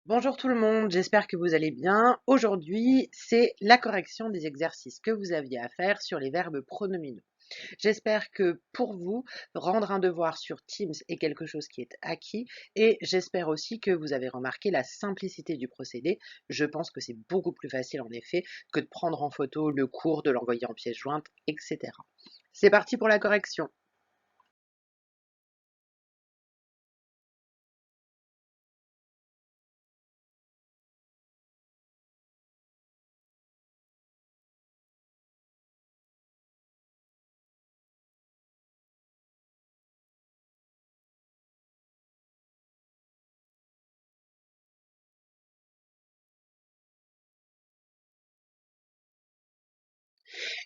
Bonjour tout le monde, j'espère que vous allez bien. Aujourd'hui, c'est la correction des exercices que vous aviez à faire sur les verbes pronominaux. J'espère que pour vous, rendre un devoir sur Teams est quelque chose qui est acquis et j'espère aussi que vous avez remarqué la simplicité du procédé. Je pense que c'est beaucoup plus facile en effet que de prendre en photo le cours, de l'envoyer en pièce jointe, etc. C'est parti pour la correction.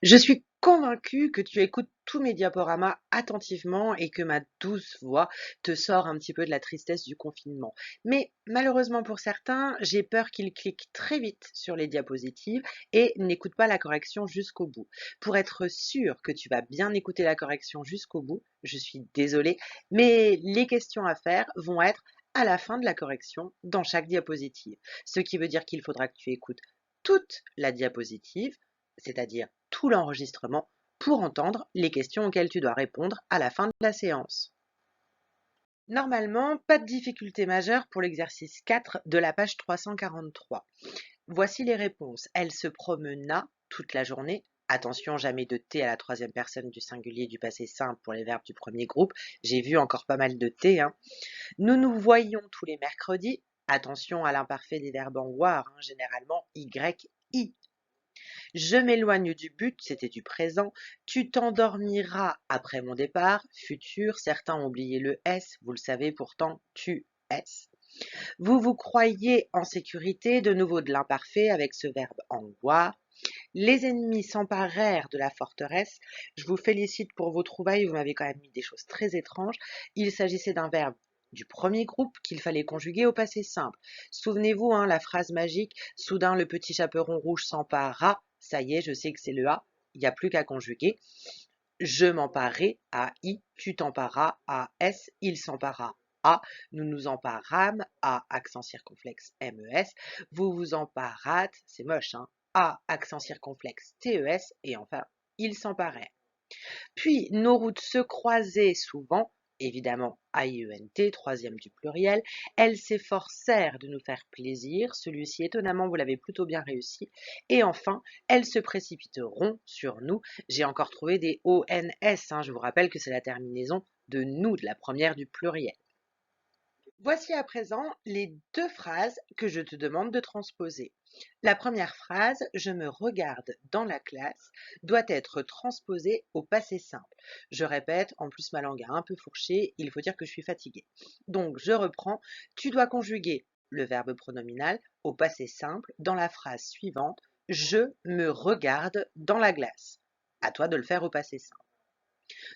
Je suis convaincue que tu écoutes tous mes diaporamas attentivement et que ma douce voix te sort un petit peu de la tristesse du confinement. Mais malheureusement pour certains, j'ai peur qu'ils cliquent très vite sur les diapositives et n'écoutent pas la correction jusqu'au bout. Pour être sûr que tu vas bien écouter la correction jusqu'au bout, je suis désolée, mais les questions à faire vont être à la fin de la correction dans chaque diapositive. Ce qui veut dire qu'il faudra que tu écoutes toute la diapositive, c'est-à-dire tout l'enregistrement, pour entendre les questions auxquelles tu dois répondre à la fin de la séance. Normalement, pas de difficulté majeure pour l'exercice 4 de la page 343. Voici les réponses. Elle se promena toute la journée. Attention, jamais de T à la troisième personne du singulier du passé simple pour les verbes du premier groupe. J'ai vu encore pas mal de T, hein. Nous nous voyions tous les mercredis. Attention à l'imparfait des verbes en voir, hein, généralement Y, I. Je m'éloigne du but, c'était du présent. Tu t'endormiras après mon départ, futur. Certains ont oublié le S, vous le savez pourtant, tu S. Vous vous croyez en sécurité, de nouveau de l'imparfait avec ce verbe en voir. Les ennemis s'emparèrent de la forteresse. Je vous félicite pour vos trouvailles, vous m'avez quand même mis des choses très étranges. Il s'agissait d'un verbe du premier groupe qu'il fallait conjuguer au passé simple. Souvenez-vous, hein, la phrase magique, soudain le petit chaperon rouge s'empara, ça y est, je sais que c'est le A, il n'y a plus qu'à conjuguer. Je m'emparai, A, I, tu t'emparas, A, S, il s'empara, A, nous nous emparâmes, A, accent circonflexe, MES, vous vous emparâtes, c'est moche, hein, A, accent circonflexe, TES, et enfin, ils s'emparaient. Puis, nos routes se croisaient souvent, évidemment AIENT, troisième du pluriel. Elles s'efforcèrent de nous faire plaisir, celui-ci étonnamment vous l'avez plutôt bien réussi. Et enfin, elles se précipiteront sur nous. J'ai encore trouvé des ONS, hein, je vous rappelle que c'est la terminaison de nous, de la première du pluriel. Voici à présent les deux phrases que je te demande de transposer. La première phrase, je me regarde dans la classe, doit être transposée au passé simple. Je répète, en plus ma langue a un peu fourché, il faut dire que je suis fatiguée. Donc je reprends, tu dois conjuguer le verbe pronominal au passé simple dans la phrase suivante, je me regarde dans la glace. À toi de le faire au passé simple.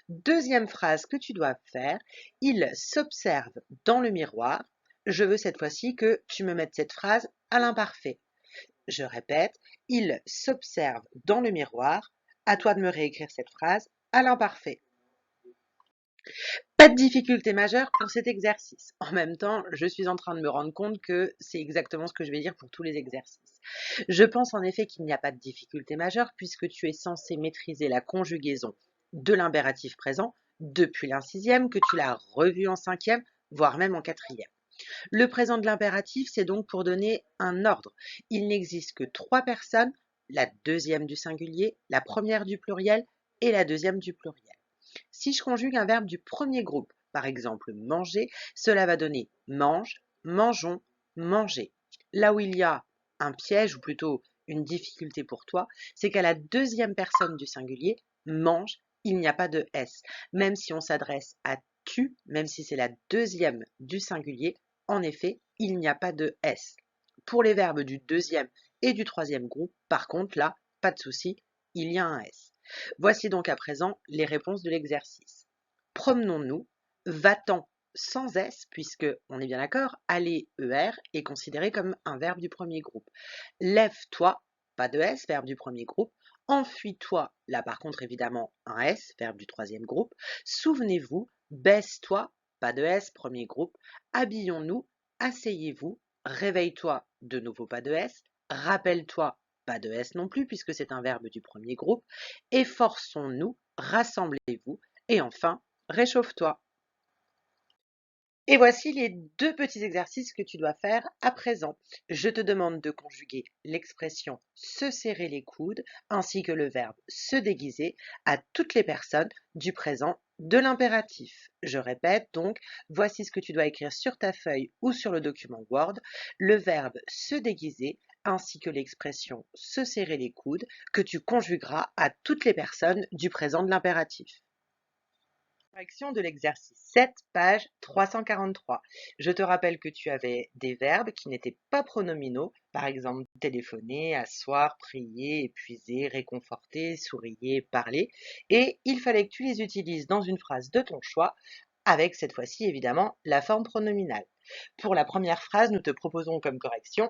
Deuxième phrase que tu dois faire, il s'observe dans le miroir. Je veux cette fois-ci que tu me mettes cette phrase à l'imparfait. Je répète, il s'observe dans le miroir. À toi de me réécrire cette phrase à l'imparfait. Pas de difficulté majeure pour cet exercice. En même temps, je suis en train de me rendre compte que c'est exactement ce que je vais dire pour tous les exercices. Je pense en effet qu'il n'y a pas de difficulté majeure puisque tu es censé maîtriser la conjugaison de l'impératif présent depuis l'insixième, que tu l'as revu en cinquième, voire même en quatrième. Le présent de l'impératif, c'est donc pour donner un ordre. Il n'existe que trois personnes, la deuxième du singulier, la première du pluriel et la deuxième du pluriel. Si je conjugue un verbe du premier groupe, par exemple manger, cela va donner mange, mangeons, manger. Là où il y a un piège, ou plutôt une difficulté pour toi, c'est qu'à la deuxième personne du singulier, mange, il n'y a pas de S. Même si on s'adresse à tu, même si c'est la deuxième du singulier, en effet, il n'y a pas de S. Pour les verbes du deuxième et du troisième groupe, par contre, là, pas de souci, il y a un S. Voici donc à présent les réponses de l'exercice. Promenons-nous, va-t'en sans S, puisque, on est bien d'accord, aller ER est considéré comme un verbe du premier groupe. Lève-toi, pas de S, verbe du premier groupe. Enfuis-toi, là par contre évidemment un S, verbe du troisième groupe. Souvenez-vous, baisse-toi, pas de S, premier groupe. Habillons-nous, asseyez-vous, réveille-toi, de nouveau pas de S, rappelle-toi, pas de S non plus puisque c'est un verbe du premier groupe, efforçons-nous, rassemblez-vous, et enfin, réchauffe-toi. Et voici les deux petits exercices que tu dois faire à présent. Je te demande de conjuguer l'expression se serrer les coudes ainsi que le verbe se déguiser à toutes les personnes du présent de l'impératif. Je répète donc, voici ce que tu dois écrire sur ta feuille ou sur le document Word, le verbe se déguiser ainsi que l'expression se serrer les coudes que tu conjugueras à toutes les personnes du présent de l'impératif. Correction de l'exercice 7, page 343. Je te rappelle que tu avais des verbes qui n'étaient pas pronominaux, par exemple téléphoner, asseoir, prier, épuiser, réconforter, sourire, parler, et il fallait que tu les utilises dans une phrase de ton choix, avec cette fois-ci évidemment la forme pronominale. Pour la première phrase, nous te proposons comme correction.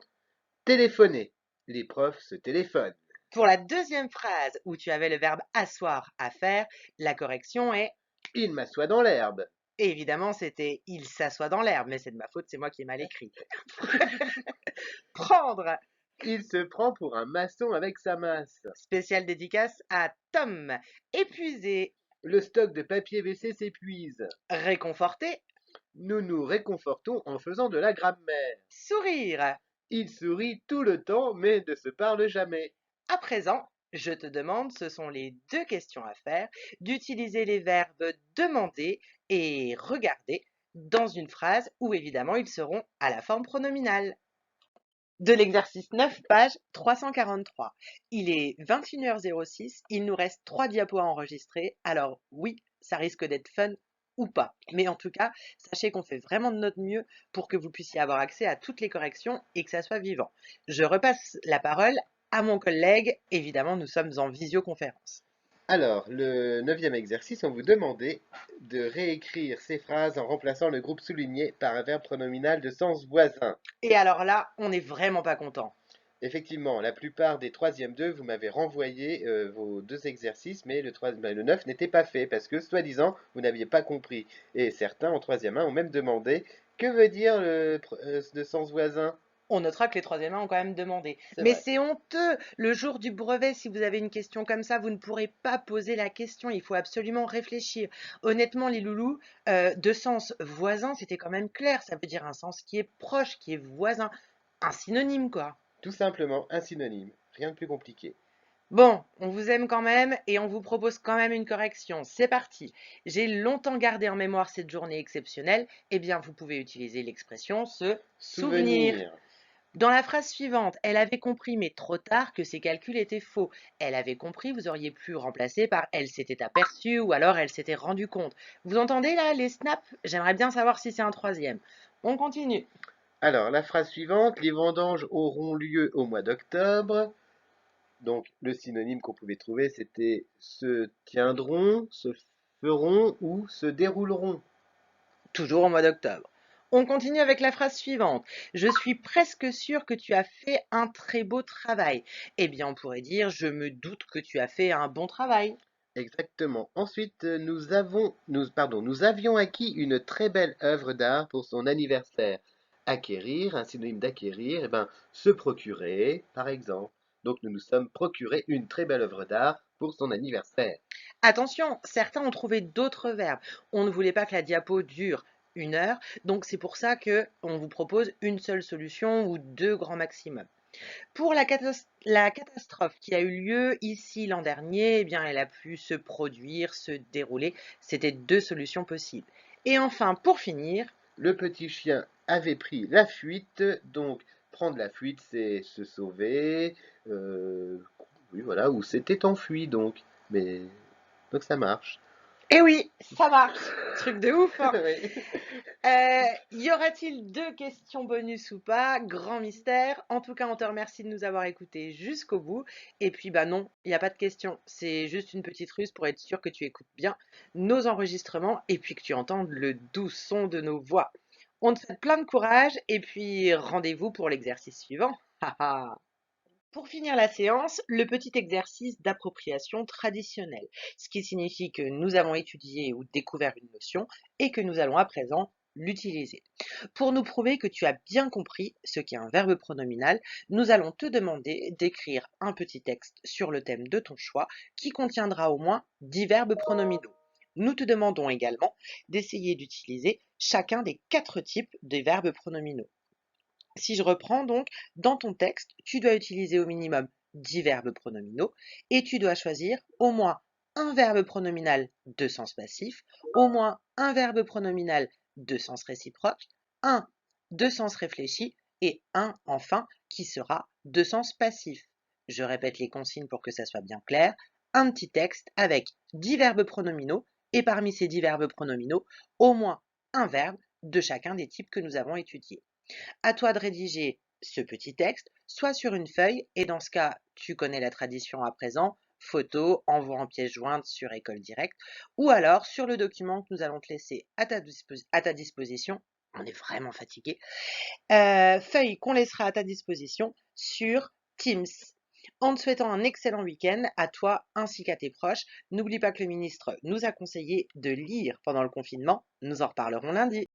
Téléphoner. Les profs se téléphonent. Pour la deuxième phrase, où tu avais le verbe asseoir à faire, la correction est. Il m'assoit dans l'herbe. Et évidemment, c'était il s'assoit dans l'herbe, mais c'est de ma faute, c'est moi qui ai mal écrit. Prendre, Il se prend pour un maçon avec sa masse. spéciale dédicace à Tom. Épuisé, Le stock de papier WC s'épuise. réconforté, Nous nous réconfortons en faisant de la grammaire. sourire. Il sourit tout le temps mais ne se parle jamais. À présent, je te demande, ce sont les deux questions à faire, d'utiliser les verbes demander et regarder dans une phrase où évidemment ils seront à la forme pronominale. De l'exercice 9, page 343. Il est 21h06, il nous reste 3 diapos à enregistrer, alors oui, ça risque d'être fun ou pas. Mais en tout cas, sachez qu'on fait vraiment de notre mieux pour que vous puissiez avoir accès à toutes les corrections et que ça soit vivant. Je repasse la parole à mon collègue, évidemment nous sommes en visioconférence. Alors, le 9e exercice, on vous demandait de réécrire ces phrases en remplaçant le groupe souligné par un verbe pronominal de sens voisin. Et alors là, on n'est vraiment pas content. Effectivement, la plupart des troisièmes 2, vous m'avez renvoyé vos deux exercices, mais le 9 n'était pas fait parce que, soi-disant, vous n'aviez pas compris. Et certains, en troisième 1, ont même demandé que veut dire le sens voisin. On notera que les troisièmes ont quand même demandé. C'est Mais vrai. c'est honteux. Le jour du brevet, si vous avez une question comme ça, vous ne pourrez pas poser la question. Il faut absolument réfléchir. Honnêtement, les loulous, de sens voisin, c'était quand même clair. Ça veut dire un sens qui est proche, qui est voisin. Un synonyme, quoi. Tout simplement un synonyme. Rien de plus compliqué. Bon, on vous aime quand même et on vous propose quand même une correction. C'est parti. J'ai longtemps gardé en mémoire cette journée exceptionnelle. Eh bien, vous pouvez utiliser l'expression se souvenir. Souvenir. Dans la phrase suivante, elle avait compris, mais trop tard, que ses calculs étaient faux. Elle avait compris, vous auriez pu remplacer par elle s'était aperçue ou alors elle s'était rendue compte. Vous entendez là les snaps? J'aimerais bien savoir si c'est un troisième. On continue. Alors, la phrase suivante, les vendanges auront lieu au mois d'octobre. Donc, le synonyme qu'on pouvait trouver, c'était se tiendront, se feront ou se dérouleront. Toujours au mois d'octobre. On continue avec la phrase suivante. Je suis presque sûre que tu as fait un très beau travail. Eh bien, on pourrait dire je me doute que tu as fait un bon travail. Exactement. Ensuite, nous avions acquis une très belle œuvre d'art pour son anniversaire. Acquérir, un synonyme d'acquérir, eh ben, se procurer, par exemple. Donc, nous nous sommes procuré une très belle œuvre d'art pour son anniversaire. Attention, certains ont trouvé d'autres verbes. On ne voulait pas que la diapo dure 1 heure, donc c'est pour ça qu'on vous propose une seule solution ou deux grands maximum. Pour la catastrophe qui a eu lieu ici l'an dernier, eh bien, elle a pu se produire, se dérouler. C'était deux solutions possibles. Et enfin, pour finir, Le petit chien avait pris la fuite, donc prendre la fuite, c'est se sauver, oui, voilà, ou s'était enfui, donc. Mais donc ça marche. eh oui, ça marche. Truc de ouf, hein. Oui. Y aura-t-il deux questions bonus ou pas? Grand mystère. En tout cas, on te remercie de nous avoir écoutés jusqu'au bout. Et puis, bah non, il n'y a pas de question. C'est juste une petite ruse pour être sûr que tu écoutes bien nos enregistrements et puis que tu entendes le doux son de nos voix. On te souhaite plein de courage et puis rendez-vous pour l'exercice suivant. Pour finir la séance, le petit exercice d'appropriation traditionnelle, ce qui signifie que nous avons étudié ou découvert une notion et que nous allons à présent l'utiliser. Pour nous prouver que tu as bien compris ce qu'est un verbe pronominal, nous allons te demander d'écrire un petit texte sur le thème de ton choix qui contiendra au moins 10 verbes pronominaux. Nous te demandons également d'essayer d'utiliser chacun des 4 types de verbes pronominaux. Si je reprends donc, dans ton texte, tu dois utiliser au minimum 10 verbes pronominaux et tu dois choisir au moins un verbe pronominal de sens passif, au moins un verbe pronominal de sens réciproque, un de sens réfléchi et un enfin qui sera de sens passif. Je répète les consignes pour que ça soit bien clair. Un petit texte avec 10 verbes pronominaux et parmi ces 10 verbes pronominaux, au moins un verbe de chacun des types que nous avons étudiés. À toi de rédiger ce petit texte, soit sur une feuille, et dans ce cas, tu connais la tradition à présent, photo, envoi en pièce jointe sur École Directe, ou alors sur le document que nous allons te laisser à ta disposition. On est vraiment fatigué. Feuille qu'on laissera à ta disposition sur Teams. En te souhaitant un excellent week-end à toi ainsi qu'à tes proches, n'oublie pas que le ministre nous a conseillé de lire pendant le confinement. Nous en reparlerons lundi.